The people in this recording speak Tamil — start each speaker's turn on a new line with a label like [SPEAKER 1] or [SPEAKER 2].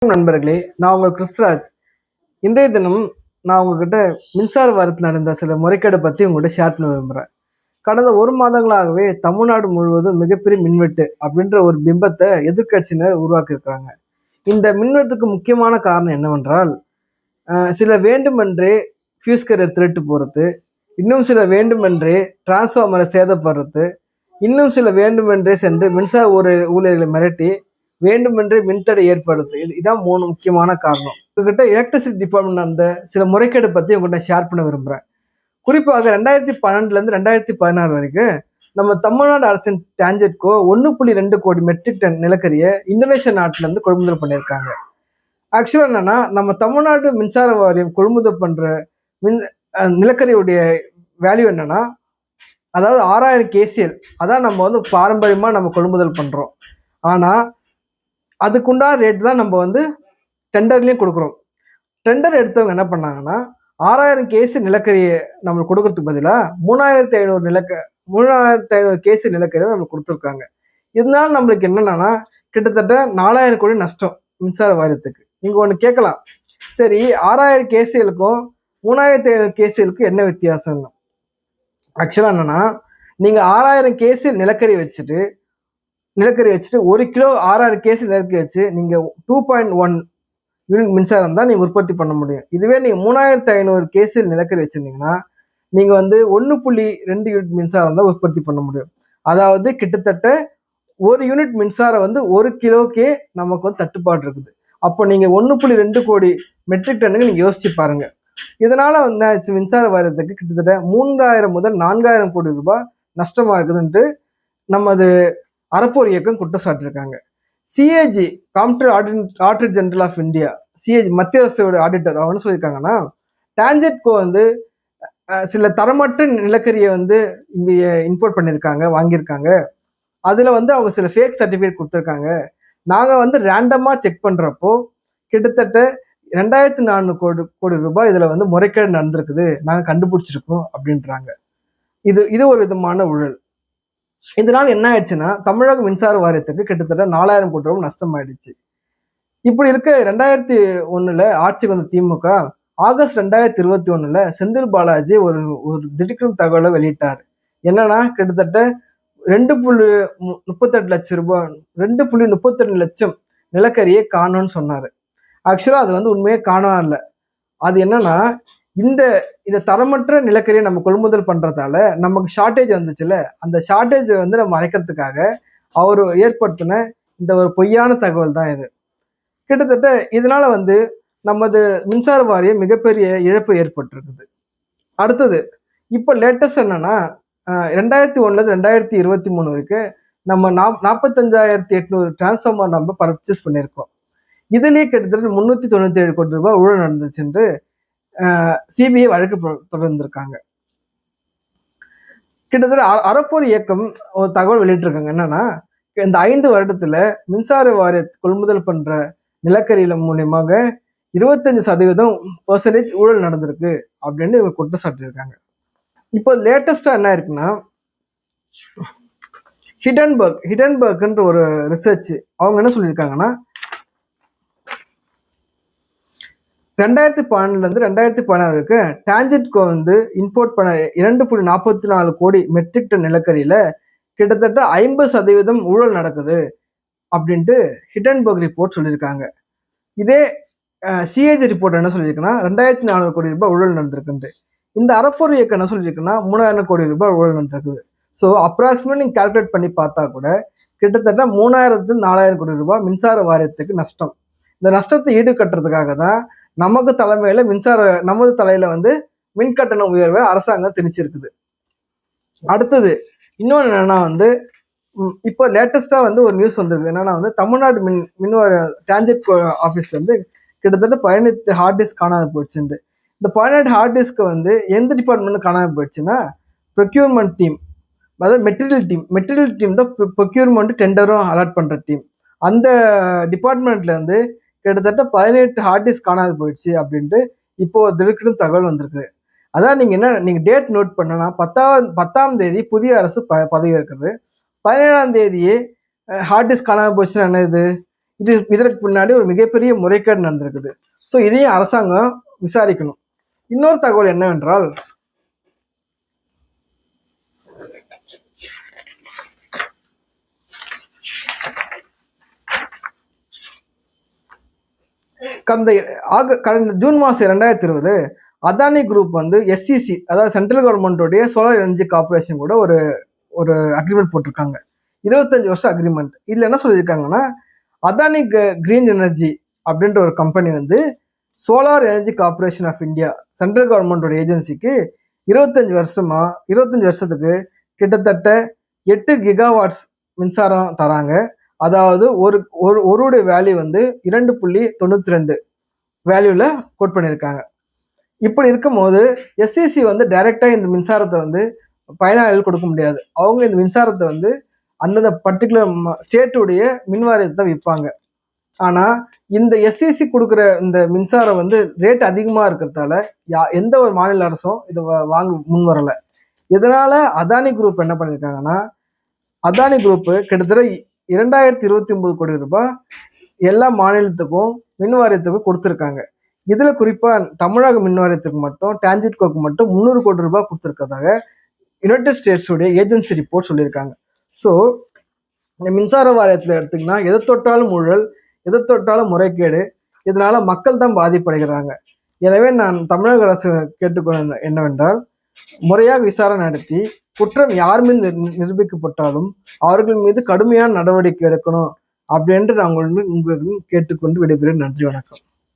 [SPEAKER 1] நண்பர்களே, நான் உங்கள் கிறிஸ்துராஜ். இன்றைய தினம் நான் உங்ககிட்ட மின்சார வாரியத்தில் நடந்த சில முறைகேடை பற்றி உங்கள்கிட்ட ஷேர் பண்ண விரும்புகிறேன். கடந்த 1 மாதங்களாகவே தமிழ்நாடு முழுவதும் மிகப்பெரிய மின்வெட்டு அப்படின்ற ஒரு பிம்பத்தை எதிர்க்கட்சியினர் உருவாக்கியிருக்கிறாங்க. இந்த மின்வெட்டுக்கு முக்கியமான காரணம் என்னவென்றால், சில வேண்டுமென்றே ஃபியூஸ் கேரியர் திருட்டு போகிறது, இன்னும் சில வேண்டுமென்றே டிரான்ஸ்ஃபார்மரை சேதப்படுறது, இன்னும் சில வேண்டுமென்றே சென்று மின்சார ஊழியர்களை மிரட்டி வேண்டுமென்றே மின்தடை ஏற்படுது. இதான் 3 முக்கியமான காரணம். உங்ககிட்ட எலக்ட்ரிசிட்டி டிபார்ட்மெண்ட் அந்த சில முறைகேடு பற்றி உங்கள்கிட்ட ஷேர் பண்ண விரும்புகிறேன். குறிப்பாக 2012 2016 வரைக்கும் நம்ம தமிழ்நாடு அரசின் டான்ஜெட்கோ 1.2 கோடி மெட்ரிக் டன் நிலக்கரியை இந்தோனேஷியா நாட்டிலேருந்து கொள்முதல் பண்ணியிருக்காங்க. ஆக்சுவலாக என்னன்னா, நம்ம தமிழ்நாடு மின்சார வாரியம் கொள்முதல் பண்ணுற நிலக்கரியுடைய வேல்யூ என்னன்னா, அதாவது 6000 KCL. அதான் நம்ம பாரம்பரியமாக நம்ம கொள்முதல் பண்ணுறோம். ஆனால் அதுக்குண்டான ரேட் தான் நம்ம டெண்டர்லையும் கொடுக்குறோம். டெண்டர் எடுத்தவங்க என்ன பண்ணாங்கன்னா, 6000 கேசி நிலக்கரியை நம்மளுக்கு கொடுக்கறதுக்கு பதிலாக 3500 கேசி நிலக்கரியை நம்மளுக்கு கொடுத்துருக்காங்க. இதனால நம்மளுக்கு என்னன்னா, கிட்டத்தட்ட 4000 கோடி நஷ்டம் மின்சார வாரியத்துக்கு. நீங்கள் ஒன்று கேட்கலாம், சரி 6000 கேசிகளுக்கும் 3500 கேசிகளுக்கும் என்ன வித்தியாசம்? ஆக்சுவலாக என்னன்னா, நீங்கள் 6000 கேசி நிலக்கரி வச்சுட்டு 1 கிலோ 6000 கேசி நிலக்கரி வச்சு நீங்கள் 2.1 யூனிட் மின்சாரம் தான் நீங்கள் உற்பத்தி பண்ண முடியும். இதுவே நீங்கள் 3500 கேசி நிலக்கரி வச்சுருந்தீங்கன்னா நீங்கள் 1.2 யூனிட் மின்சாரம் தான் உற்பத்தி பண்ண முடியும். அதாவது கிட்டத்தட்ட 1 யூனிட் மின்சாரம் 1 கிலோக்கே நமக்கு தட்டுப்பாடு இருக்குது. அப்போ நீங்கள் 1.2 கோடி மெட்ரிக் டன்னுக்கு நீங்கள் யோசிச்சு பாருங்க. இதனால மின்சார வாரியத்துக்கு கிட்டத்தட்ட 3000 முதல் 4000 கோடி ரூபாய் நஷ்டமா இருக்குதுன்ட்டு நமது அறப்போர் இயக்கம் குற்றம் சாட்டியிருக்காங்க. CAG competitive auditor general of India, CAG மத்திய அரசோட ஆடிட்டர், அவங்க சொல்லியிருக்காங்கன்னா, டான்ஜெட்கோ சில தரமற்ற நிலக்கரியை இங்கே இம்போர்ட் பண்ணியிருக்காங்க, வாங்கியிருக்காங்க. அதில் அவங்க சில ஃபேக் சர்டிஃபிகேட் கொடுத்துருக்காங்க. நாங்கள் ரேண்டமாக செக் பண்ணுறப்போ கிட்டத்தட்ட 2400 கோடி ரூபாய் இதில் முறைகேடு நடந்திருக்குது, நாங்கள் கண்டுபிடிச்சிருக்கோம் அப்படின்றாங்க. இது ஒரு விதமான ஊழல். இதனால் என்ன ஆயிடுச்சுன்னா, தமிழக மின்சார வாரியத்துக்கு கிட்டத்தட்ட 4000 கோடி ரூபாய் நஷ்டம் ஆயிடுச்சு. இப்படி இருக்க 2001 ஆட்சிக்கு வந்த திமுக ஆகஸ்ட் 2021 செந்தில் பாலாஜி ஒரு திடுக்கிடும் தகவலை வெளியிட்டார். என்னன்னா, கிட்டத்தட்ட 2.38 லட்சம் ரூபாய் 2.32 லட்சம் நிலக்கரியை காணோன்னு சொன்னார். ஆக்சுவலாக அது உண்மையே காணோம் இல்லை. அது என்னன்னா, இந்த தரமற்ற நிலக்கரியை நம்ம கொள்முதல் பண்றதால நமக்கு ஷார்ட்டேஜ் வந்துச்சுல, அந்த ஷார்ட்டேஜை நம்ம அரைக்கிறதுக்காக அவர் ஏற்படுத்தின இந்த ஒரு பொய்யான தகவல் தான் இது. கிட்டத்தட்ட இதனால நமது மின்சார வாரியம் மிகப்பெரிய இழப்பு ஏற்பட்டிருக்குது. அடுத்தது இப்போ லேட்டஸ்ட் என்னன்னா, 2001 2023 வரைக்கும் நம்ம 45,800 டிரான்ஸ்ஃபார்மர் நம்ம பர்ச்சேஸ் பண்ணியிருக்கோம். இதுலேயே கிட்டத்தட்ட 397 கோடி ரூபாய் ஊழல் நடந்துச்சுன்று சிபிஐ வழக்கு தொடர்ந்திருக்காங்க. கிட்டத்தட்ட அறப்போர் இயக்கம் ஒரு தகவல் வெளியிட்டிருக்காங்க. என்னன்னா, இந்த 5 வருடத்துல மின்சார வாரிய கொள்முதல் பண்ற நிலக்கரியில மூலியமாக 25% ஊழல் நடந்திருக்கு அப்படின்னு இவங்க குற்றம் சாட்டியிருக்காங்க. இப்போ லேட்டஸ்டா என்ன இருக்குன்னா, ஹிடன்பர்க்ன்ற ஒரு ரிசர்ச் அவங்க என்ன சொல்லியிருக்காங்கன்னா, 2012 2016 வரைக்கும் டான்ஜெட்கோ இம்போர்ட் பண்ண 2.44 கோடி மெட்ரிக் டன் நிலக்கரியில கிட்டத்தட்ட 50% ஊழல் நடக்குது அப்படின்ட்டு ஹிடன்பர்க் ரிப்போர்ட் சொல்லியிருக்காங்க. இதே சிஏஜி ரிப்போர்ட் என்ன சொல்லியிருக்குன்னா, 2400 கோடி ரூபாய் ஊழல் நடந்திருக்குன்ட்டு. இந்த அறப்போர் இயக்கம் என்ன சொல்லியிருக்குன்னா, 3000 கோடி ரூபாய் ஊழல் நடந்திருக்குது. ஸோ அப்ராக்சிமேட் நீங்கள் கால்குலேட் பண்ணி பார்த்தா கூட கிட்டத்தட்ட 3000 4000 கோடி ரூபாய் மின்சார வாரியத்துக்கு நஷ்டம். இந்த நஷ்டத்தை ஈடுகட்டுறதுக்காக தான் நமது தலைமையில மின் கட்டண உயர்வை அரசாங்கம் திணிச்சிருக்குது. அடுத்தது இன்னொன்று என்னன்னா, இப்போ லேட்டஸ்டா ஒரு நியூஸ் வந்திருக்கு. என்னன்னா, தமிழ்நாடு மின்வாரிய டான்ஜெட் ஆஃபீஸ்ல கிட்டத்தட்ட 18 ஹார்ட் டிஸ்க் காணாம போயிடுச்சுட்டு. இந்த 18 ஹார்ட் டிஸ்க் எந்த டிபார்ட்மெண்ட் காணாம போயிடுச்சுன்னா, ப்ரொக்யூர்மெண்ட் டீம், அதாவது மெட்டீரியல் டீம் தான் ப்ரொக்யூர்மெண்ட் டெண்டரும் அலாட் பண்ற டீம். அந்த டிபார்ட்மெண்ட்ல கிட்டத்தட்ட 18 ஹார்ட் டிஸ்க் காணாது போயிடுச்சு அப்படின்ட்டு இப்போ திடுக்கிடும் தகவல் வந்திருக்கு. அதான் நீங்க டேட் நோட் பண்ணனா, 10ஆம் தேதி புதிய அரசு பதவி இருக்கிறது. 17ஆம் தேதியே ஹார்ட் டிஸ்க் காணாம போச்சுன்னா என்ன இது? இதற்கு பின்னாடி ஒரு மிகப்பெரிய முறைகேடு நடந்திருக்குது. ஸோ இதையும் அரசாங்கம் விசாரிக்கணும். இன்னொரு தகவல் என்னவென்றால், கடந்த ஜூன் மாதம் 2020 அதானி குரூப் வந்து எஸ்சிசி, அதாவது சென்ட்ரல் கவர்மெண்ட்டோடைய சோலார் எனர்ஜி கார்பரேஷன் கூட ஒரு அக்ரிமெண்ட் போட்டிருக்காங்க. 25 வருஷம் அக்ரிமெண்ட். இதில் என்ன சொல்லியிருக்காங்கன்னா, அதானி கிரீன் எனர்ஜி அப்படின்ற ஒரு கம்பெனி வந்து solar energy corporation of India, central கவர்மெண்டோட ஏஜென்சிக்கு 25 வருஷத்துக்கு கிட்டத்தட்ட 8 கிகாவாட்ஸ் மின்சாரம் தராங்க. அதாவது ஒருடைய வேல்யூ வந்து 2.92 வேல்யூவில் கோட் பண்ணியிருக்காங்க. இப்படி இருக்கும்போது எஸ்சிசி வந்து டைரெக்டாக இந்த மின்சாரத்தை வந்து பயனாளிகள் கொடுக்க முடியாது. அவங்க இந்த மின்சாரத்தை வந்து அந்தந்த பர்டிகுலர் ஸ்டேட்டுடைய மின் வாரியத்தை விற்பாங்க. ஆனால் இந்த எஸ்சிசி கொடுக்குற இந்த மின்சாரம் வந்து ரேட் அதிகமாக இருக்கிறதால எந்த ஒரு மாநில அரசும் இதை வாங்க முன் வரலை. இதனால் அதானி குரூப் என்ன பண்ணியிருக்காங்கன்னா, அதானி குரூப்பு கிட்டத்தட்ட 2029 கோடி ரூபாய் எல்லா மாநிலத்துக்கும் மின் வாரியத்துக்கும் கொடுத்துருக்காங்க. இதில் குறிப்பாக தமிழக மின் வாரியத்துக்கு மட்டும், டான்ஜெட்கோக்கு மட்டும் 300 கோடி ரூபாய் கொடுத்துருக்கதாக யுனைடெட் ஸ்டேட்ஸுடைய ஏஜென்சி ரிப்போர்ட் சொல்லியிருக்காங்க. ஸோ இந்த மின்சார வாரியத்தில் எடுத்திங்கன்னா எதை தொட்டாலும் ஊழல், எதை தொட்டாலும் முறைகேடு. இதனால் மக்கள் தான் பாதிப்படைகிறாங்க. எனவே நான் தமிழக அரசு கேட்டுக்கொள்ள என்னவென்றால், முறையாக விசாரணை நடத்தி குற்றம் யார் மீது நிரூபிக்கப்பட்டாலும் அவர்கள் மீது கடுமையான நடவடிக்கை எடுக்கணும் அப்படின்ட்டு நான் உங்களுக்கு கேட்டுக்கொண்டு விடைபெறுகிறேன். நன்றி, வணக்கம்.